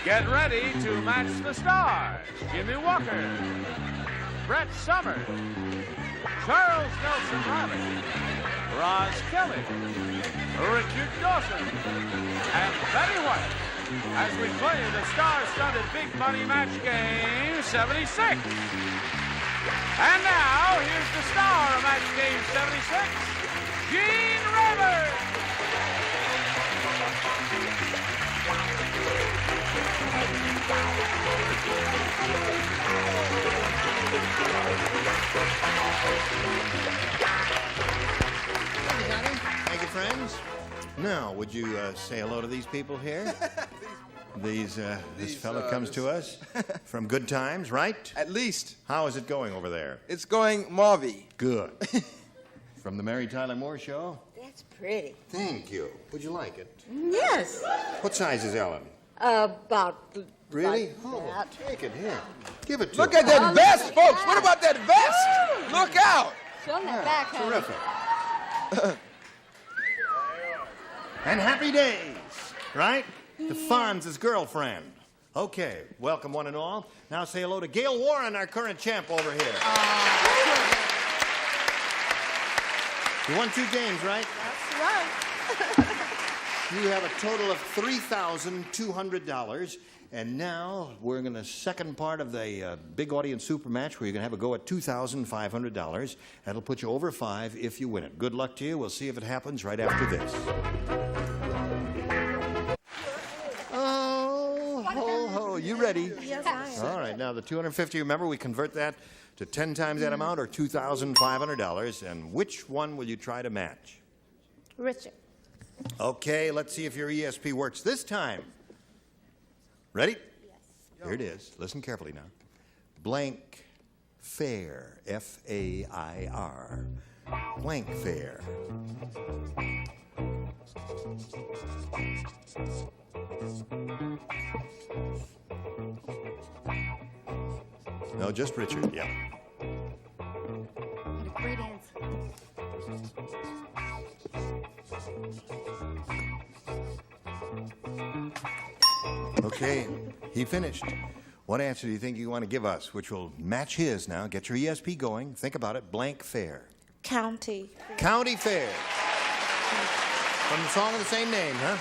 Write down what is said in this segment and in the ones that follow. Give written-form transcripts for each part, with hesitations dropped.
Get ready to match the stars. Jimmie Walker, Brett Summers, Charles Nelson Reilly, Roz Kelly, Richard Dawson, and Betty White as we play the star-studded Big Money Match Game 76. And now, here's the star of Match Game 76, Gene Rayburn. Thank you, friends. Now, would you say hello to these people here? This fella comes to us from Good Times, right? At least. How is it going over there? It's going Marvy. Good. From the Mary Tyler Moore Show? That's pretty. Thank you. Would you like it? Yes. What size is Ellen? About... Really? Like Oh, that. take it here. Give it to Look her. at that Oh, vest, look at folks. that. What about that vest? Look out. Show them that back, honey. Terrific. And happy days, right? The Fonz's girlfriend. Okay, welcome one and all. Now say hello to Gail Warren, our current champ over here. You won 2 games, right? That's right. You have a total of $3,200. And now we're going to second part of the big audience super match where you're going to have a go at $2,500. That'll put you over 5 if you win it. Good luck to you. We'll see if it happens right after this. Oh, ho, ho. You ready? Yes, I am. All right. Now, the $250, remember, we convert that to 10 times that amount, or $2,500. And which one will you try to match? Richard. Okay, let's see if your ESP works this time. Ready? Yes. Here it is. Listen carefully now. Blank fair. F-A-I-R. Blank fair. No, just Richard. Yeah. What a great answer. Okay, he finished. What answer do you think you want to give us, which will match his now? Get your ESP going. Think about it. Blank fair. County. County fair. From the song of the same name, huh?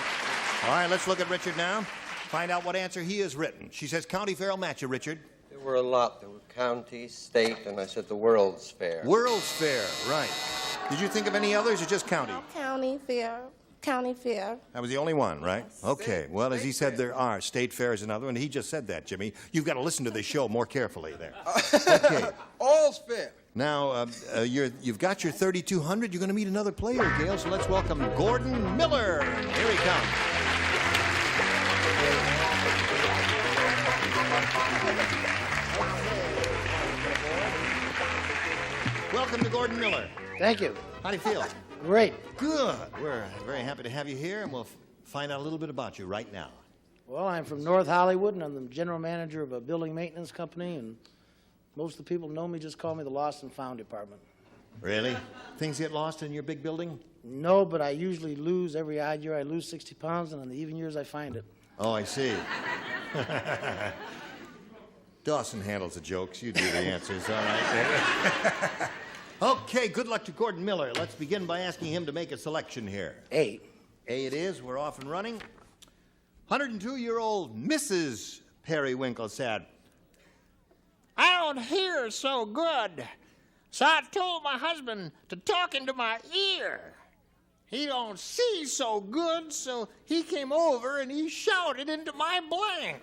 All right, let's look at Richard now. Find out what answer he has written. She says county fair will match you, Richard. There were a lot. There were county, state, and I said the World's Fair. World's Fair, right. Did you think of any others or just county? County fair. County fair. That was the only one, right? Yes. Okay. Well, as he said, there are. State fair is another one. He just said that, Jimmy. You've got to listen to this show more carefully there. Okay. All's fair. Now, you've got your 3,200. You're going to meet another player, Gail, so let's welcome Gordon Miller. Here he comes. Welcome to Gordon Miller. Thank you. How do you feel? Great. Good. We're very happy to have you here, and we'll find out a little bit about you right now. Well, I'm from North Hollywood, and I'm the general manager of a building maintenance company, and most of the people know me just call me the Lost and Found department. Really? Things get lost in your big building? No, but I usually lose. Every odd year I lose 60 pounds, and on the even years I find it. Oh, I see. Dawson handles the jokes. You do the answers, all right? Okay, good luck to Gordon Miller. Let's begin by asking him to make a selection here. A. A it is. We're off and running. 102-year-old Mrs. Periwinkle said, I don't hear so good, so I told my husband to talk into my ear. He don't see so good, so he came over and he shouted into my blank.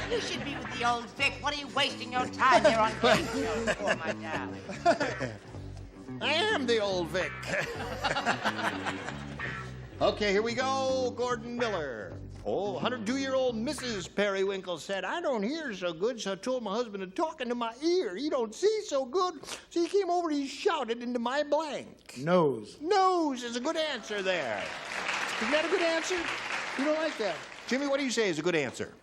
You should be with the old Vic. What are you wasting your time there on game shows for, my darling? I am the old Vic. Okay, here we go. Gordon Miller. Oh, 102-year-old Mrs. Periwinkle said, I don't hear so good, so I told my husband to talk into my ear. He don't see so good, so he came over and he shouted into my blank. Nose. Nose is a good answer there. Isn't that a good answer? You don't like that. Jimmy, what do you say is a good answer?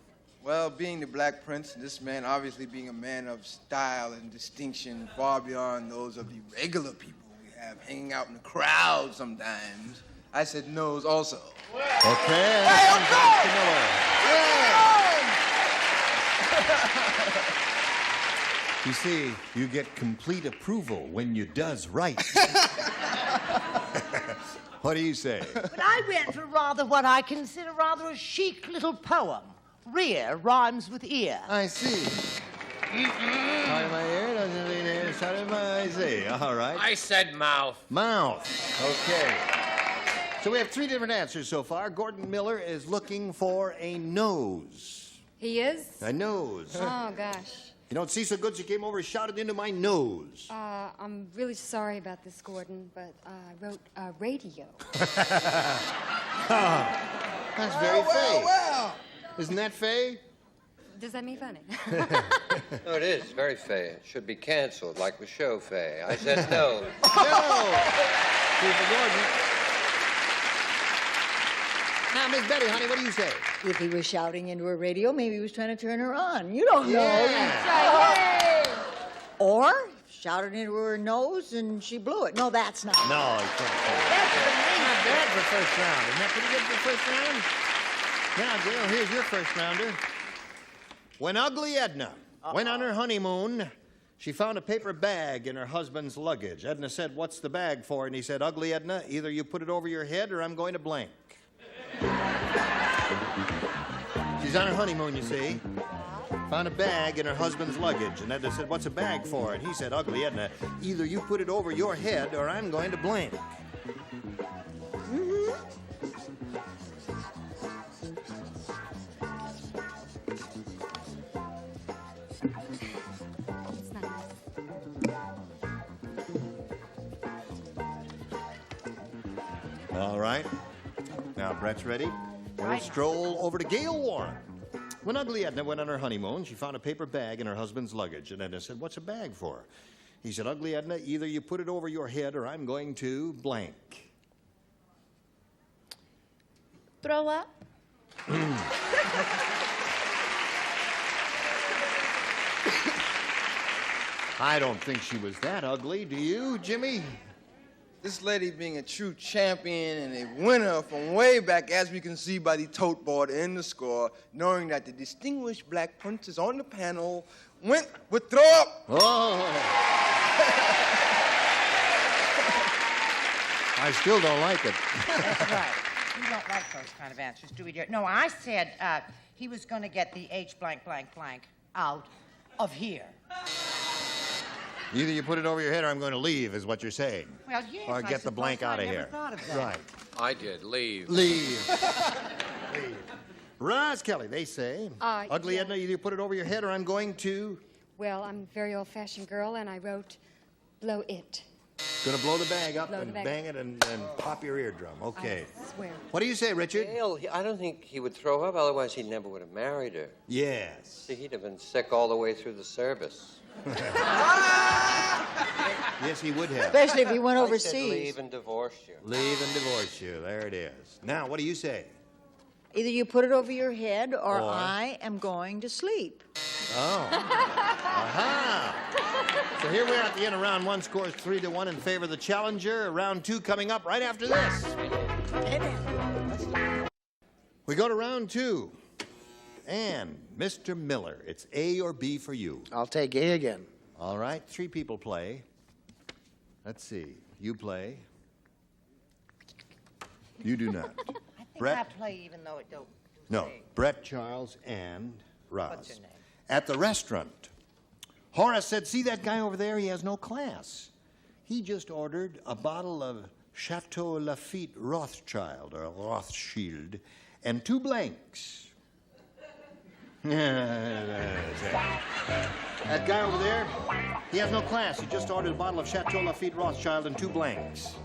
Well, being the Black Prince, and this man obviously being a man of style and distinction far beyond those of the regular people we have hanging out in the crowd sometimes, I said nose also. Okay. Hey, Fonz back to Miller. You see, you get complete approval when you does right. What do you say? But I went for what I consider rather a chic little poem. Rear rhymes with ear. I see. Out of my ear, doesn't mean ear, out of my I see. All right. I said mouth. Mouth. Okay. So we have 3 different answers so far. Gordon Miller is looking for a nose. He is? A nose. Oh, gosh. You don't see so good, so you came over and shot it into my nose. I'm really sorry about this, Gordon, but I wrote radio. That's very fey. Well. Isn't that fey? Does that mean funny? No, it is very fey. It should be canceled, like the show fey. I said no. No! People Gordon. Now, Miss Betty, honey, what do you say? If he was shouting into her radio, maybe he was trying to turn her on. You don't know. Yeah. Or shouted into her nose and she blew it. No, that's not. No, you can't say that. Not bad for first round. Isn't that pretty good for first round? Now, Gail, here's your first rounder. When Ugly Edna went on her honeymoon, she found a paper bag in her husband's luggage. Edna said, "What's the bag for?" And he said, "Ugly Edna, either you put it over your head or I'm going to blank." She's on her honeymoon, you see. Found a bag in her husband's luggage. And Edna said, "What's a bag for?" And he said, "Ugly Edna, either you put it over your head or I'm going to blank." It's not nice. All right. Now, Brett's ready. We'll stroll over to Gail Warren. When Ugly Edna went on her honeymoon, she found a paper bag in her husband's luggage. And Edna said, "What's a bag for?" He said, "Ugly Edna, either you put it over your head or I'm going to blank." Throw up? I don't think she was that ugly. Do you, Jimmie? This lady being a true champion and a winner from way back, as we can see by the tote board in the score, knowing that the distinguished black princess on the panel went with throw up. Oh. I still don't like it. That's right. We don't like those kind of answers, do we, dear? No, I said he was going to get the H blank blank blank out of here. Either you put it over your head or I'm going to leave, is what you're saying. Well, yes, Or I get the blank suppose out of I never here. thought of that. Right. I did. Leave. Leave. Leave. Roz Kelly, they say. Ugly yeah. Edna, either you put it over your head or I'm going to... Well, I'm a very old-fashioned girl, and I wrote blow it. Gonna blow the bag up Blow the and bag bang it and pop your eardrum. Okay. I swear. What do you say, Richard? Gail, I don't think he would throw up, otherwise he never would have married her. Yes. See, he'd have been sick all the way through the service. Yes, he would have. Especially if he went I said overseas. leave and divorced you. Leave and divorce you. There it is. Now, what do you say? Either you put it over your head or Or- I am going to sleep. Oh. Aha. So here we are at the end of round one. Scores 3-1 in favor of the challenger. Round two coming up right after this. We go to round two. And Mr. Miller, it's A or B for you. I'll take A again. All right, 3 people play. Let's see. You play. You do not. I think Brett? I play even though it don't. No, Brett, Charles, and Roz. What's your name? At the restaurant, Horace said, "See that guy over there? He has no class. He just ordered a bottle of Chateau Lafite Rothschild, or Rothschild, and 2 blanks." That guy over there, he has no class. He just ordered a bottle of Chateau Lafite Rothschild and 2 blanks.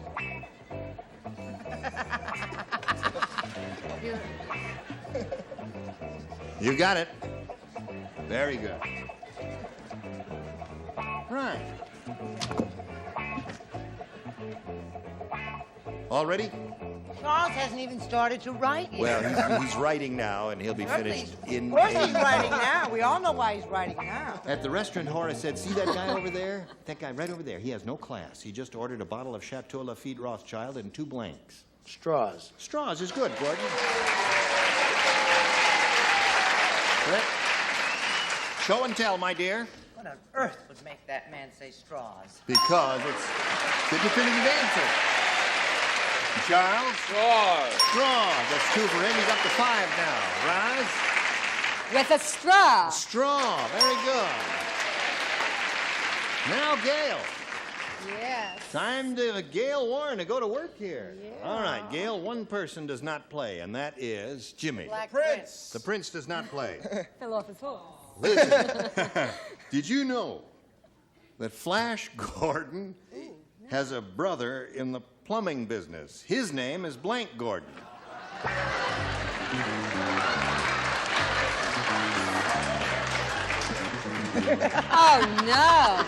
You got it. Very good. Right. All ready? Charles hasn't even started to write yet. Well, he's writing now, and he'll be finished in Of course he's 8. writing now. We all know why he's writing now. At the restaurant, Horace said, "See that guy over there? That guy right over there. He has no class. He just ordered a bottle of Chateau Lafite Rothschild and 2 blanks." Straws. Straws is good, Gordon. Brett, show and tell, my dear. What on earth would make that man say straws? Because it's the definitive answer. Charles? Straws. Straws. That's 2 for him. He's up to 5 now. Roz? With a straw. Straw. Very good. Now, Gail. Yes. Time to Gail Warren to go to work here. Yeah. All right, Gail, one person does not play, and that is Jimmie. Black Prince. The prince does not play. Fell off his horse. Listen, did you know that Flash Gordon has a brother in the plumbing business? His name is Blank Gordon. Oh, no.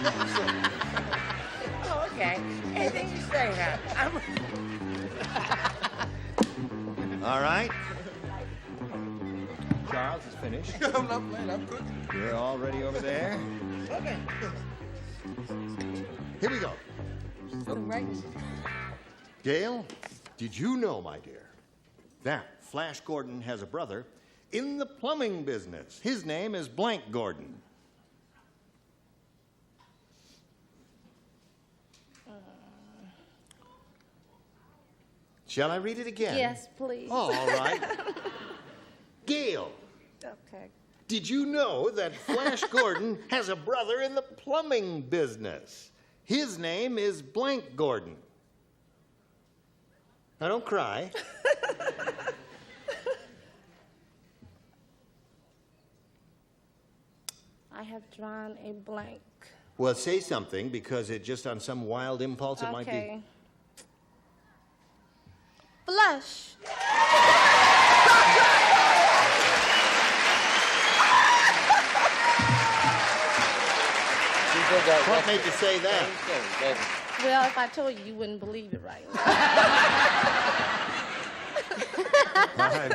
Oh, okay. Anything you say now. All right. Charles is finished. I'm not playing, I'm cooking. You're all ready over there. Okay. Here we go. Oh, right. Gail, did you know, my dear, that Flash Gordon has a brother in the plumbing business? His name is Blank Gordon. Shall I read it again? Yes, please. Oh, all right. Gail, Okay. did you know that Flash Gordon has a brother in the plumbing business? His name is Blank Gordon. Now, don't cry. I have drawn a blank. Well, say something, because it just on some wild impulse it might be. Okay. Flush. She did that What made yesterday. you say that? Same thing, didn't it? Well, if I told you, you wouldn't believe it right now.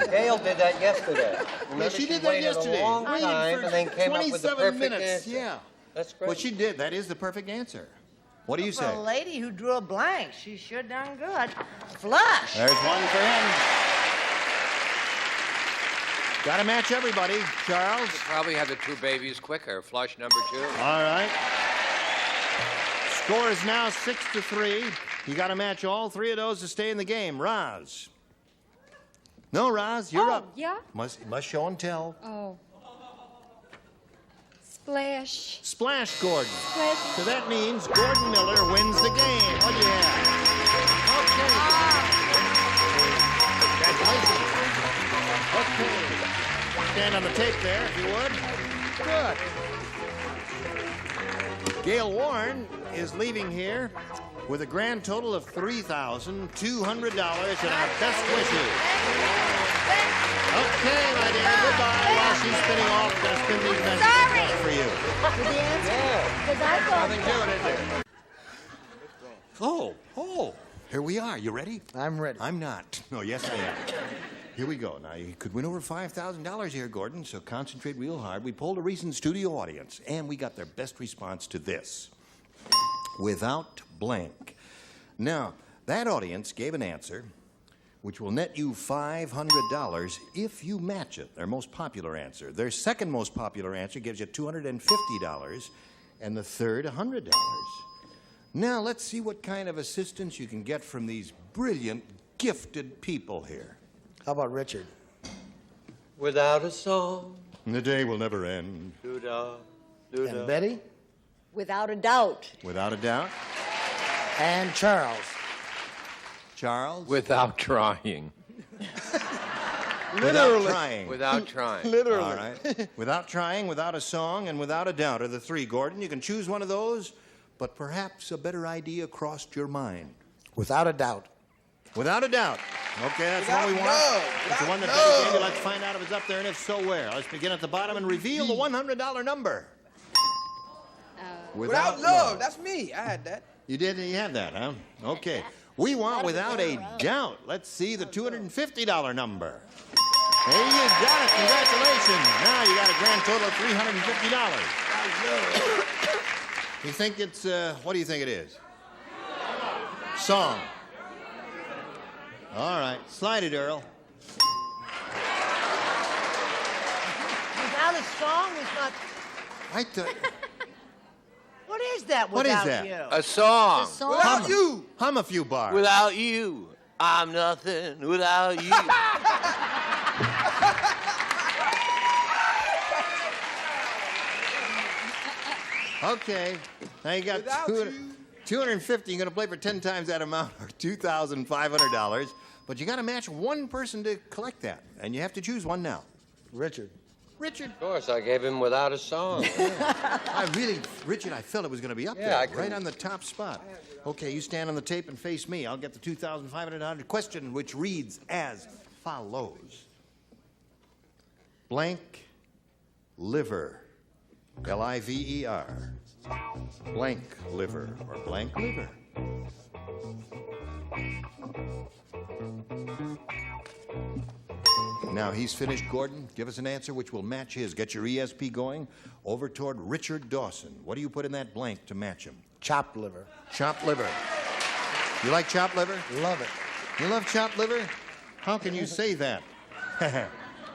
Gail did that yesterday. Remember, she did that waited yesterday. a long Waited time for and then came up with the 27 perfect minutes. answer. Yeah. That's great. Well, she did. That is the perfect answer. What do you For say? a lady who drew a blank, she sure done good. Flush. There's one for him. Got to match everybody. Charles. Probably have the 2 babies quicker. Flush number 2. All right. Score is now 6-3. You got to match all 3 of those to stay in the game. Roz. No, Roz, you're up. Yeah? Must show and tell. Oh. Splash. Splash Gordon. Splash. So that means Gordon Miller wins the game. What do you have? Okay. Congratulations. Okay. Stand on the tape there, if you would. Good. Gail Warren is leaving here with a grand total of $3,200 and our best wishes. Okay, my dear, goodbye. While she's spinning off, I'm going to spin these messages for you. Nothing to it, is there? Oh, here we are. You ready? I'm ready. I'm not. No, yes, I am. Here we go. Now, you could win over $5,000 here, Gordon, so concentrate real hard. We polled a recent studio audience, and we got their best response to this. Without blank. Now, that audience gave an answer which will net you $500 if you match it, their most popular answer. Their second most popular answer gives you $250, and the third, $100. Now, let's see what kind of assistance you can get from these brilliant, gifted people here. How about Richard? Without a song. The day will never end. Doo-dah, And doo-dah. Betty? Without a doubt. Without a doubt. And Charles? Charles? Without trying. Without trying. Without trying. Literally. All right. Without trying, without a song, and without a doubt are the 3, Gordon. You can choose one of those, but perhaps a better idea crossed your mind. Without a doubt. Without a doubt. Okay, that's the one we want. That's the one that Betty gave you. Let's find out if it's up there, and if so, where. Let's begin at the bottom and reveal the $100 number. Without love. That's me. I had that. You did? You have that, huh? Okay. We want without a doubt. Let's see the $250 number. There you got it. Congratulations. Now you got a grand total of $350. You think it's, what do you think it is? Song. All right. Slide it, Earl. Without a song is not... I thought... What is that What is without that? you? A song. Without you. Hum a few bars. Without you, I'm nothing without you. Okay. Now you got Without $250. you. You're going to play for 10 times that amount, or $2,500. But you got to match one person to collect that. And you have to choose one now. Richard. Richard. Of course, I gave him without a song. Richard, I felt it was going to be up Yeah, I there, couldn't- right on the top spot. Okay, you stand on the tape and face me. I'll get the $2,500 question, which reads as follows. Blank liver, L-I-V-E-R. Blank liver or blank liver. Now he's finished, Gordon. Give us an answer which will match his. Get your ESP going over toward Richard Dawson. What do you put in that blank to match him? Chopped liver. Chopped liver. You like chopped liver? Love it. You love chopped liver? How can you say that?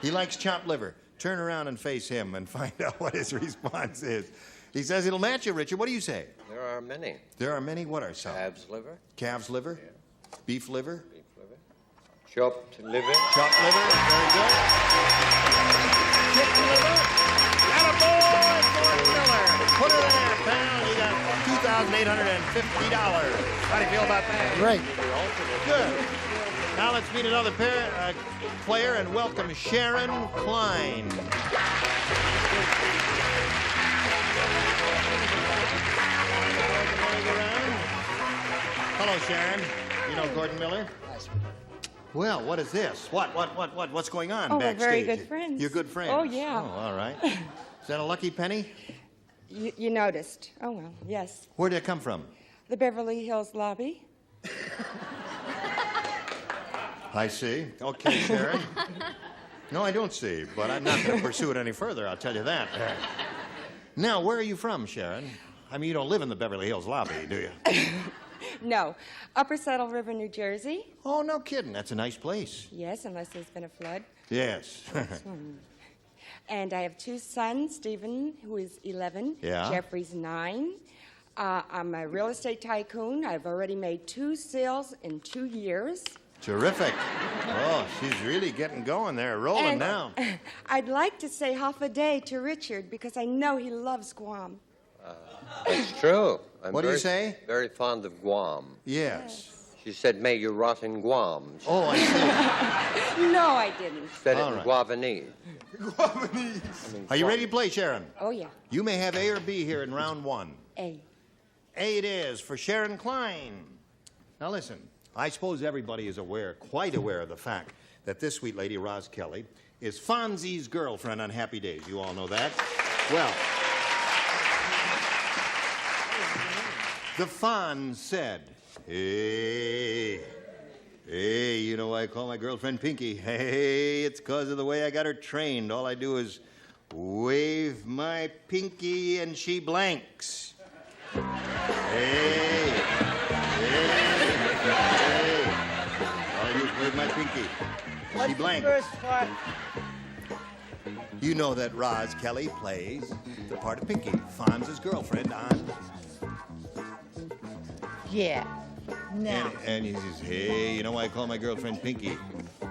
He likes chopped liver. Turn around and face him and find out what his response is. He says it'll match you, Richard. What do you say? There are many. There are many. What are some? Calf's liver, Calf's liver? Beef liver? beef liver, chopped liver. Chopped liver? Very good. Chicken liver? Attaboy, Gordon Miller. Put it there, pal. You got $2,850. How do you feel about that? Great. Good. Now let's meet another player and welcome Sharon Klein. Hello, Sharon. You know Gordon Miller? Well, what is this? What's going on Oh, we're backstage? very good friends. You're good friends? Oh, yeah. Oh, all right. Is that a lucky penny? You noticed. Oh, well, yes. Where did it come from? The Beverly Hills lobby. I see. Okay, Sharon. No, I don't see, but I'm not going to pursue it any further, I'll tell you that. Now, where are you from, Sharon? I mean, you don't live in the Beverly Hills lobby, do you? No. Upper Saddle River, New Jersey. Oh, no kidding. That's a nice place. Yes, unless there's been a flood. Yes. And I have two sons, Stephen, who is 11. Yeah. Jeffrey's 9. I'm a real estate tycoon. I've already made 2 sales in 2 years. Terrific. Oh, she's really getting going there, rolling And now. I'd like to say half a day to Richard because I know he loves Guam. That's true. I'm What do you very- say? Very fond of Guam. Yes. She said, may you rot in Guam. She Oh, I see. No, I didn't. said all it in right. Guavanese. Are you ready to play, Sharon? Oh, yeah. You may have A or B here in round 1. A. A it is for Sharon Klein. Now listen, I suppose everybody is quite aware of the fact that this sweet lady, Roz Kelly, is Fonzie's girlfriend on Happy Days. You all know that? Well, the Fonz said, hey, you know why I call my girlfriend Pinky? Hey, it's because of the way I got her trained. All I do is wave my pinky and she blanks. Hey. All I do is wave my pinky. What's She the blanks. first part? You know that Roz Kelly plays the part of Pinky, Fonz's girlfriend on... Yeah. Now. And he says, hey, you know why I call my girlfriend Pinky?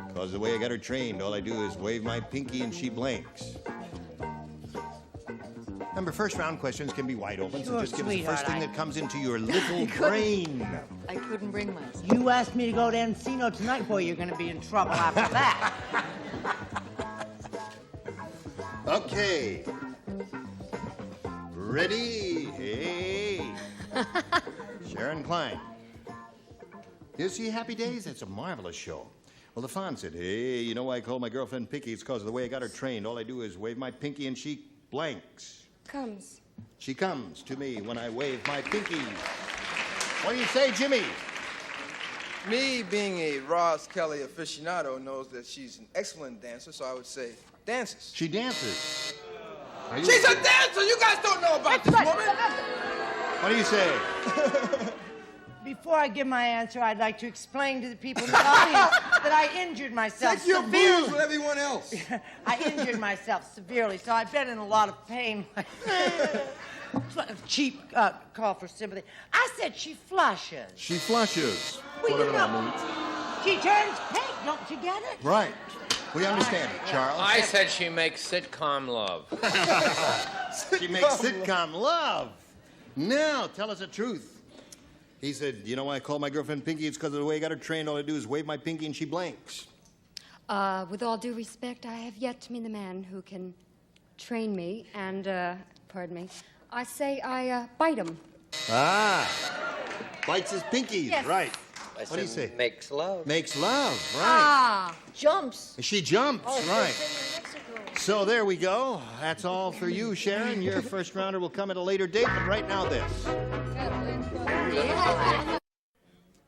Because the way I got her trained, all I do is wave my pinky and she blinks. Remember, first round questions can be wide open, so Sure, just give us the sweetheart, first thing I- that comes into your little brain. I couldn't bring myself. You asked me to go to Encino tonight, boy, you're going to be in trouble after that. Okay. Ready? Hey. Sharon Klein. You see Happy Days? It's a marvelous show. Well, the Fonz said, hey, you know why I call my girlfriend Pinky? It's because of the way I got her trained. All I do is wave my pinky and she blanks. Comes. She comes to me when I wave my pinky. What do you say, Jimmie? Me, being a Roz Kelly aficionado, knows that she's an excellent dancer, so I would say dances. She dances. Are you- She's a dancer! You guys don't know about this woman! What do you say? Before I give my answer, I'd like to explain to the people in the audience that I injured myself Take your severely. booze with everyone else. I injured myself severely, so I've been in a lot of pain. Cheap call for sympathy. I said she flushes. She flushes. Well, Whatever you that know, means. she turns pink. Don't you get it? Right. We understand it, Charles. I said she makes sitcom love. She makes sitcom love. Now, tell us the truth. He said, you know why I call my girlfriend Pinky? It's because of the way I got her trained. All I do is wave my pinky and she blinks. With all due respect, I have yet to meet the man who can train me, and, pardon me, I say I bite him. Ah. Bites his pinkies. Yes. Right. I What do you say? said makes love. Makes love. Right. Ah! Jumps. She jumps. Oh, Right. she's in Mexico. So there we go. That's all for you, Sharon. Your first rounder will come at a later date, but right now this.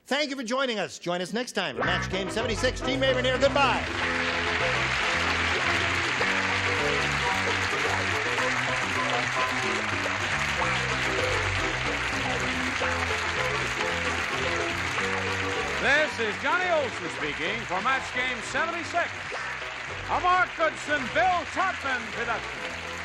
Thank you for joining us. Join us next time for Match Game 76. Gene Raven here. Goodbye. This is Johnny Olson speaking for Match Game 76. A Mark Goodson, Bill Todman production.